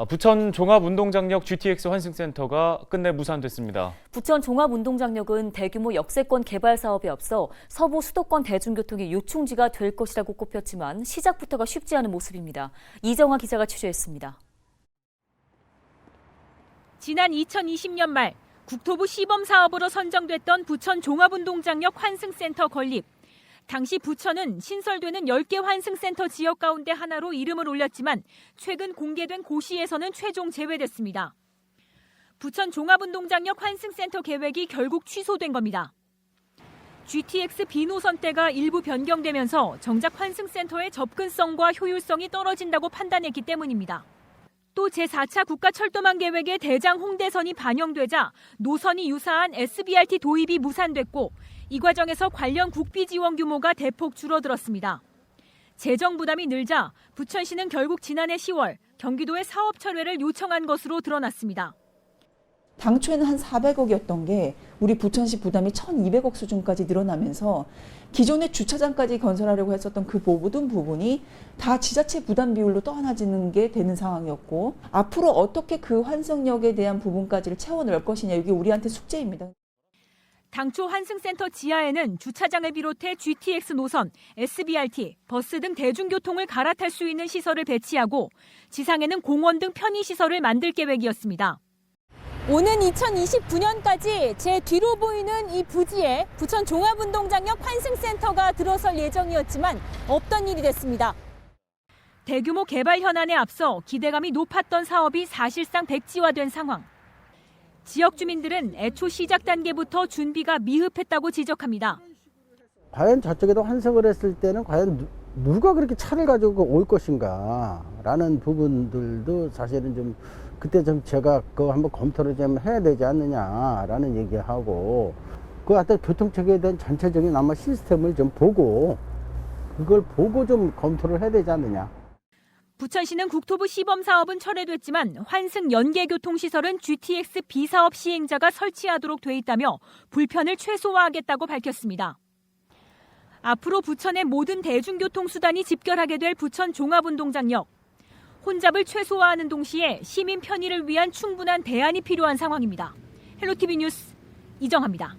부천 종합운동장역 GTX 환승센터가 끝내 무산됐습니다. 부천 종합운동장역은 대규모 역세권 개발 사업에 앞서 서부 수도권 대중교통의 요충지가 될 것이라고 꼽혔지만 시작부터가 쉽지 않은 모습입니다. 이정화 기자가 취재했습니다. 지난 2020년 말 국토부 시범 사업으로 선정됐던 부천 종합운동장역 환승센터 건립. 당시 부천은 신설되는 10개 환승센터 지역 가운데 하나로 이름을 올렸지만 최근 공개된 고시에서는 최종 제외됐습니다. 부천 종합운동장역 환승센터 계획이 결국 취소된 겁니다. GTX B노선대가 일부 변경되면서 정작 환승센터의 접근성과 효율성이 떨어진다고 판단했기 때문입니다. 또 제4차 국가철도망 계획의 대장 홍대선이 반영되자 노선이 유사한 SBRT 도입이 무산됐고 이 과정에서 관련 국비 지원 규모가 대폭 줄어들었습니다. 재정 부담이 늘자 부천시는 결국 지난해 10월 경기도에 사업 철회를 요청한 것으로 드러났습니다. 당초에는 한 400억이었던 게 우리 부천시 부담이 1,200억 수준까지 늘어나면서 기존의 주차장까지 건설하려고 했었던 그 모든 부분이 다 지자체 부담 비율로 떠안아지는 게 되는 상황이었고 앞으로 어떻게 그 환승역에 대한 부분까지를 채워 넣을 것이냐 이게 우리한테 숙제입니다. 당초 환승센터 지하에는 주차장을 비롯해 GTX 노선, SBRT, 버스 등 대중교통을 갈아탈 수 있는 시설을 배치하고 지상에는 공원 등 편의시설을 만들 계획이었습니다. 오는 2029년까지 제 뒤로 보이는 이 부지에 부천 종합운동장역 환승센터가 들어설 예정이었지만 없던 일이 됐습니다. 대규모 개발 현안에 앞서 기대감이 높았던 사업이 사실상 백지화된 상황. 지역 주민들은 애초 시작 단계부터 준비가 미흡했다고 지적합니다. 과연 저쪽에도 환승을 했을 때는 과연 누가 그렇게 차를 가지고 올 것인가 라는 부분들도 사실은 좀 그때 좀 제가 그거 한번 검토를 좀 해야 되지 않느냐라는 얘기하고 그 어떤 교통체계에 대한 전체적인 아마 시스템을 좀 보고 그걸 보고 좀 검토를 해야 되지 않느냐. 부천시는 국토부 시범 사업은 철회됐지만 환승 연계 교통시설은 GTX B사업 시행자가 설치하도록 돼 있다며 불편을 최소화하겠다고 밝혔습니다. 앞으로 부천의 모든 대중교통 수단이 집결하게 될 부천 종합운동장역. 혼잡을 최소화하는 동시에 시민 편의를 위한 충분한 대안이 필요한 상황입니다. 헬로티비 뉴스 이정화입니다.